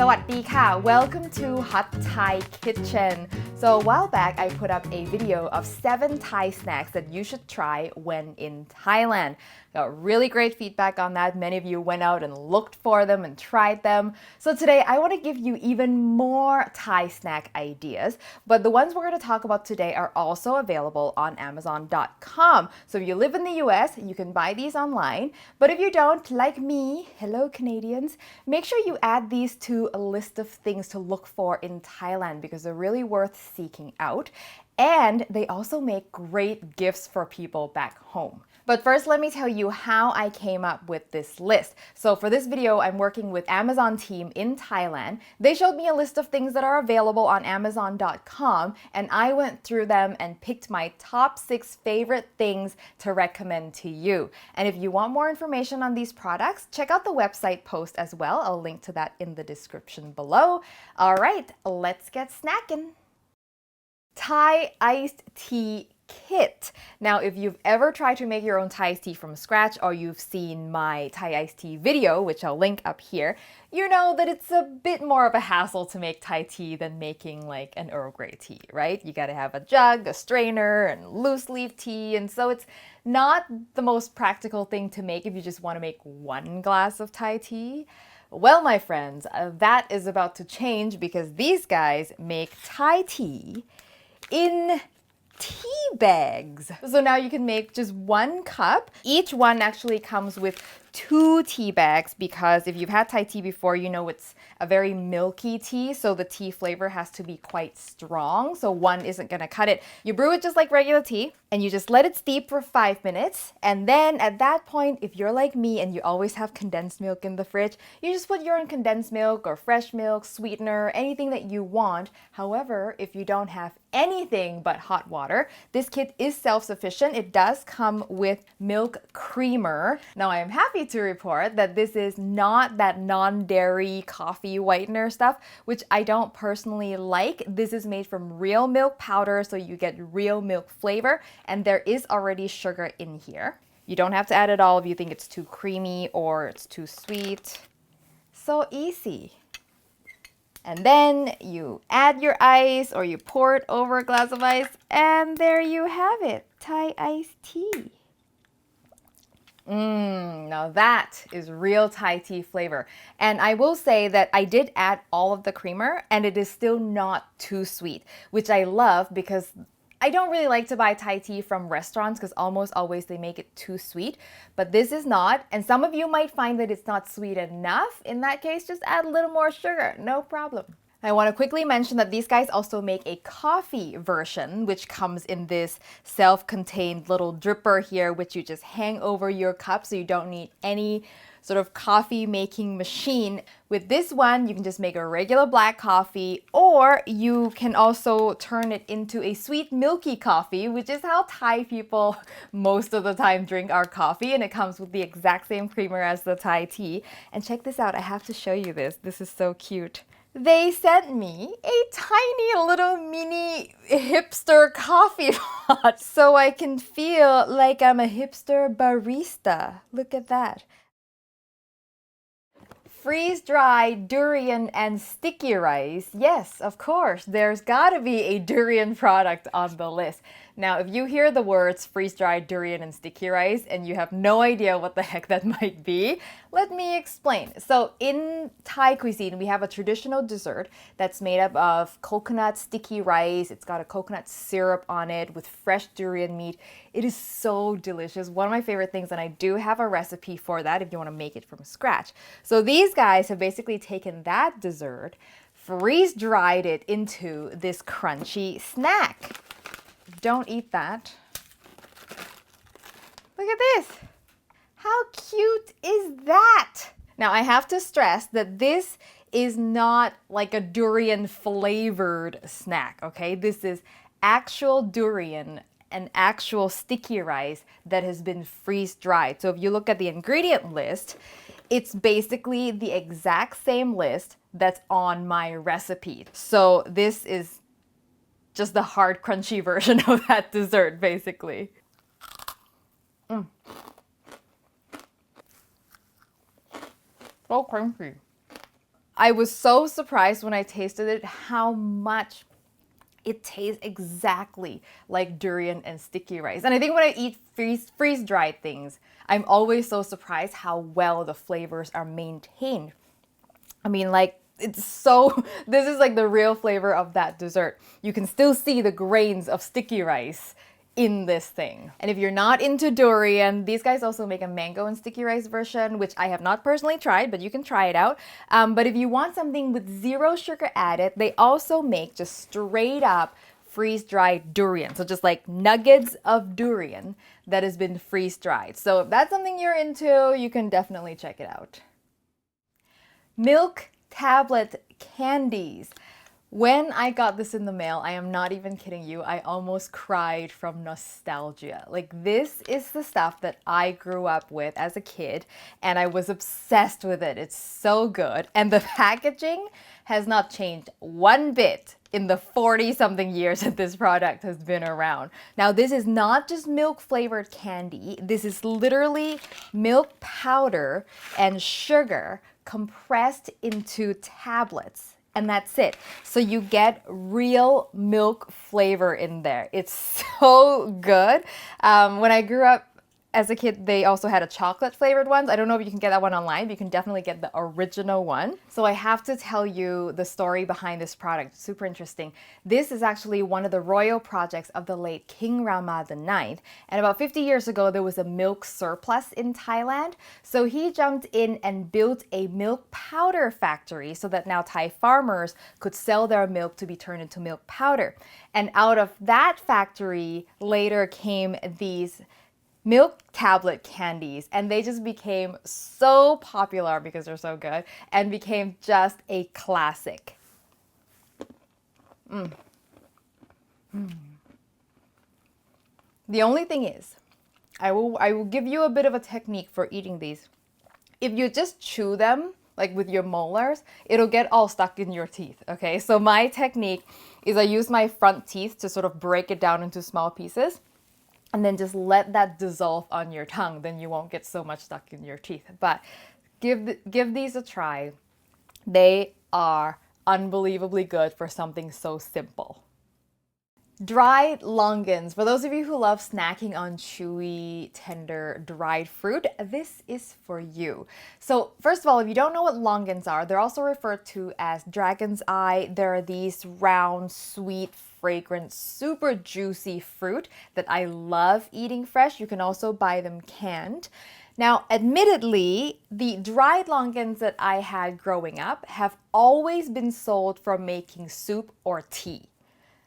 วัสดีค่ะ Welcome to Hot Thai Kitchen. So a while back, I put up a video of 7 Thai snacks that you should try when in Thailand. Got really great feedback on that. Many of you went out and looked for them and tried them. So today, I want to give you even more Thai snack ideas. But the ones we're going to talk about today are also available on Amazon.com. So if you live in the US, you can buy these online. But if you don't, like me, hello Canadians, make sure you add these to a list of things to look for in Thailand because they're really worth seeking out. And they also make great gifts for people back home. But first, let me tell you how I came up with this list. So for this video, I'm working with Amazon team in Thailand. They showed me a list of things that are available on Amazon.com, and I went through them and picked my top 6 favorite things to recommend to you. And if you want more information on these products, check out the website post as well. I'll link to that in the description below. All right, let's get snacking. Thai iced tea kit. Now, if you've ever tried to make your own Thai tea from scratch or you've seen my Thai iced tea video, which I'll link up here, you know that it's a bit more of a hassle to make Thai tea than making like an Earl Grey tea, right? You gotta have a jug, a strainer, and loose leaf tea, and so it's not the most practical thing to make if you just want to make 1 glass of Thai tea. Well, my friends, that is about to change because these guys make Thai tea in tea bags. So now you can make just 1 cup. Each one actually comes with 2 tea bags because if you've had Thai tea before, you know it's a very milky tea, so the tea flavor has to be quite strong, so 1 isn't gonna cut it. You brew it just like regular tea, and you just let it steep for 5 minutes, and then at that point, if you're like me and you always have condensed milk in the fridge, you just put your own condensed milk or fresh milk, sweetener, anything that you want. However, if you don't have anything but hot water, this kit is self-sufficient. It does come with milk creamer. Now, I am happy to report that this is not that non-dairy coffee whitener stuff, which I don't personally like. This is made from real milk powder, so you get real milk flavor, and there is already sugar in here. You don't have to add it all if you think it's too creamy or it's too sweet. So easy. And then you add your ice or you pour it over a glass of ice, and there you have it, Thai iced tea. Now that is real Thai tea flavor. And I will say that I did add all of the creamer and it is still not too sweet, which I love because I don't really like to buy Thai tea from restaurants because almost always they make it too sweet, but this is not. And some of you might find that it's not sweet enough. In that case, just add a little more sugar, no problem. I want to quickly mention that these guys also make a coffee version, which comes in this self-contained little dripper here, which you just hang over your cup so you don't need any sort of coffee making machine. With this one, you can just make a regular black coffee, or you can also turn it into a sweet milky coffee, which is how Thai people most of the time drink our coffee, and it comes with the exact same creamer as the Thai tea. And check this out, I have to show you this. This is so cute. They sent me a tiny little mini hipster coffee pot so I can feel like I'm a hipster barista. Look at that. Freeze-dried durian and sticky rice. Yes, of course, there's gotta be a durian product on the list. Now, if you hear the words freeze-dried durian and sticky rice and you have no idea what the heck that might be, let me explain. So in Thai cuisine, we have a traditional dessert that's made up of coconut sticky rice. It's got a coconut syrup on it with fresh durian meat. It is so delicious. One of my favorite things, and I do have a recipe for that if you want to make it from scratch. So these guys have basically taken that dessert, freeze-dried it into this crunchy snack. Don't eat that. Look at this. How cute is that? Now, I have to stress that this is not like a durian flavored snack, okay? This is actual durian and actual sticky rice that has been freeze-dried. So if you look at the ingredient list, it's basically the exact same list that's on my recipe. So this is just the hard, crunchy version of that dessert, basically. So crunchy. I was so surprised when I tasted it how much it tastes exactly like durian and sticky rice. And I think when I eat freeze-dried things, I'm always so surprised how well the flavors are maintained. I mean, like, it's so, this is like the real flavor of that dessert. You can still see the grains of sticky rice in this thing. And if you're not into durian, these guys also make a mango and sticky rice version, which I have not personally tried, but you can try it out. But if you want something with zero sugar added, they also make just straight up freeze-dried durian. So just like nuggets of durian that has been freeze-dried. So if that's something you're into, you can definitely check it out. Milk tablet candies. When I got this in the mail, I am not even kidding you, I almost cried from nostalgia. Like, this is the stuff that I grew up with as a kid, and I was obsessed with it. It's so good. And the packaging has not changed one bit in the 40-something years that this product has been around. Now, this is not just milk-flavored candy. This is literally milk powder and sugar compressed into tablets. And that's it. So you get real milk flavor in there. It's so good. When I grew up as a kid, they also had a chocolate flavored ones. I don't know if you can get that one online, but you can definitely get the original one. So I have to tell you the story behind this product. Super interesting. This is actually one of the royal projects of the late King Rama IX. And about 50 years ago, there was a milk surplus in Thailand. So he jumped in and built a milk powder factory so that now Thai farmers could sell their milk to be turned into milk powder. And out of that factory later came these milk tablet candies, and they just became so popular because they're so good and became just a classic. The only thing is, I will give you a bit of a technique for eating these. If you just chew them like with your molars, it'll get all stuck in your teeth, okay? So my technique is I use my front teeth to sort of break it down into small pieces, and then just let that dissolve on your tongue. Then you won't get so much stuck in your teeth. But give these a try. They are unbelievably good for something so simple. Dried Longans. For those of you who love snacking on chewy, tender, dried fruit, this is for you. So first of all, if you don't know what Longans are, they're also referred to as dragon's eye. They're these round, sweet, fragrant, super juicy fruit that I love eating fresh. You can also buy them canned. Now, admittedly, the dried longans that I had growing up have always been sold for making soup or tea.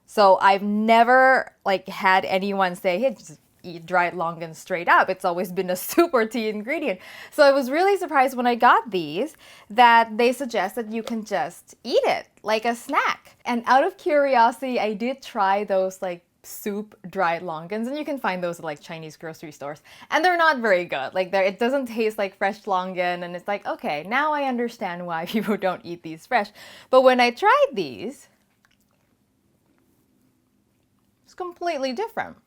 So I've never had anyone say, hey, just eat dried longans straight up. It's always been a soup or tea ingredient. So I was really surprised when I got these that they suggest that you can just eat it like a snack. And out of curiosity, I did try those soup dried longans, and you can find those at Chinese grocery stores, and they're not very good. It doesn't taste like fresh longan, and it's like, okay, now I understand why people don't eat these fresh. But when I tried these, it's completely different.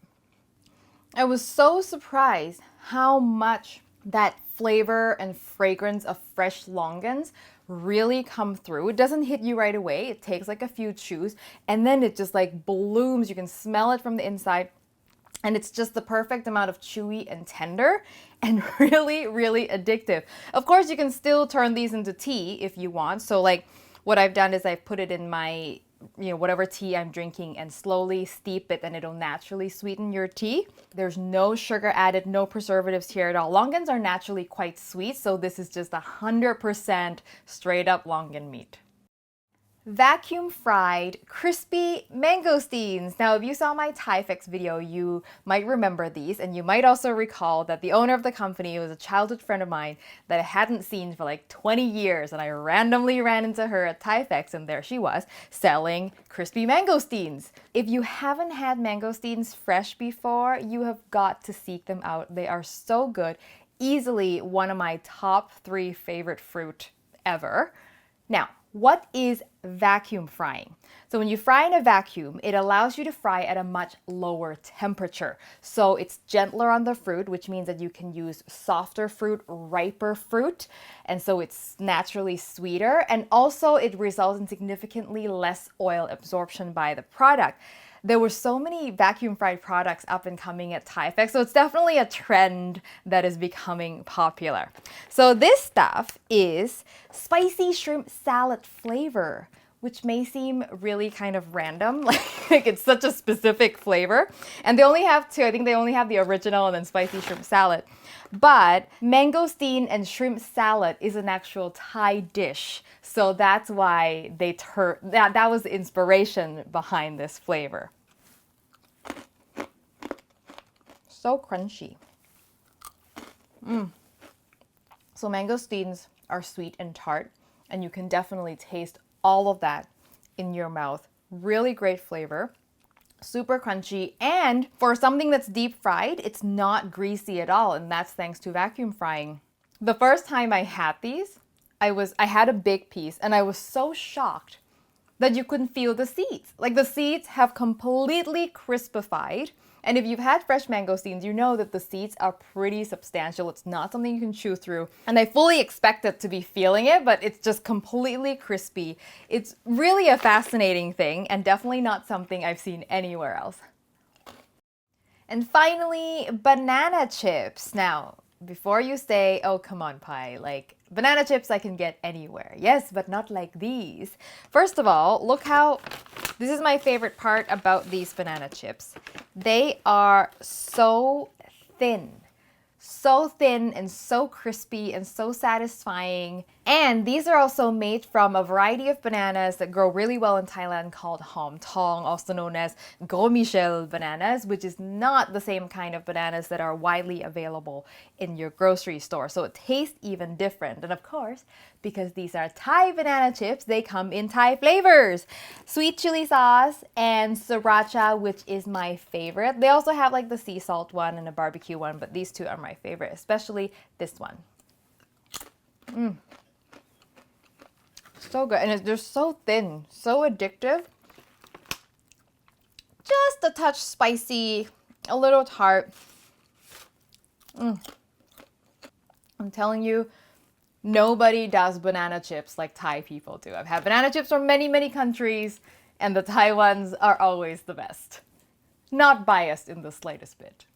I was so surprised how much that flavor and fragrance of fresh longans really come through. It doesn't hit you right away. It takes a few chews, and then it just blooms. You can smell it from the inside, and it's just the perfect amount of chewy and tender and really, really addictive. Of course, you can still turn these into tea if you want. So what I've done is I've put it in my whatever tea I'm drinking and slowly steep it, and it'll naturally sweeten your tea. There's no sugar added, no preservatives here at all. Longans are naturally quite sweet, so this is just 100% straight up longan meat. Vacuum fried crispy mangosteens. Now, if you saw my Thai Fix video, you might remember these, and you might also recall that the owner of the company was a childhood friend of mine that I hadn't seen for 20 years, and I randomly ran into her at Thai Fix, and there she was selling crispy mangosteens. If you haven't had mangosteens fresh before, you have got to seek them out. They are so good. Easily one of my top 3 favorite fruit ever. Now, What is vacuum frying? So when you fry in a vacuum, it allows you to fry at a much lower temperature. So it's gentler on the fruit, which means that you can use softer fruit, riper fruit, and so it's naturally sweeter. And also it results in significantly less oil absorption by the product. There were so many vacuum fried products up and coming at Thai Fest, so it's definitely a trend that is becoming popular. So this stuff is spicy shrimp salad flavor, which may seem really kind of random, like it's such a specific flavor. And they only have two, I think they only have the original and then spicy shrimp salad. But mangosteen and shrimp salad is an actual Thai dish. So that's why that was the inspiration behind this flavor. So crunchy. So mangosteens are sweet and tart, and you can definitely taste all of that in your mouth. Really great flavor. Super crunchy, and for something that's deep fried, it's not greasy at all, and that's thanks to vacuum frying. The first time I had these, I had a big piece, and I was so shocked that you couldn't feel the seeds. Like the seeds have completely crispified. And if you've had fresh mangosteens, you know that the seeds are pretty substantial. It's not something you can chew through. And I fully expected to be feeling it, but it's just completely crispy. It's really a fascinating thing and definitely not something I've seen anywhere else. And finally, banana chips. Now, before you say, oh, come on, Pai, like banana chips I can get anywhere. Yes, but not like these. First of all, look how, this is my favorite part about these banana chips. They are so thin and so crispy and so satisfying. And these are also made from a variety of bananas that grow really well in Thailand called hom thong, also known as Gros Michel bananas, which is not the same kind of bananas that are widely available in your grocery store. So it tastes even different. And of course, because these are Thai banana chips, they come in Thai flavors. Sweet chili sauce and sriracha, which is my favorite. They also have like the sea salt one and a barbecue one, but these two are my favorite, especially this one. So good, and they're so thin, so addictive. Just a touch spicy, a little tart. I'm telling you, nobody does banana chips like Thai people do. I've had banana chips from many, many countries, and the Thai ones are always the best. Not biased in the slightest bit.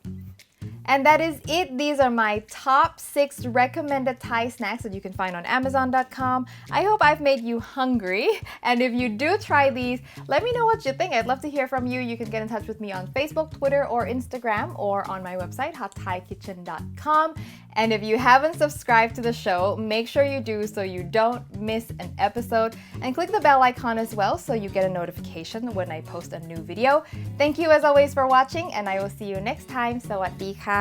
And that is it. These are my top 6 recommended Thai snacks that you can find on Amazon.com. I hope I've made you hungry. And if you do try these, let me know what you think. I'd love to hear from you. You can get in touch with me on Facebook, Twitter, or Instagram, or on my website, hotthaikitchen.com. And if you haven't subscribed to the show, make sure you do so you don't miss an episode. And click the bell icon as well so you get a notification when I post a new video. Thank you as always for watching, and I will see you next time. Sawadee ka!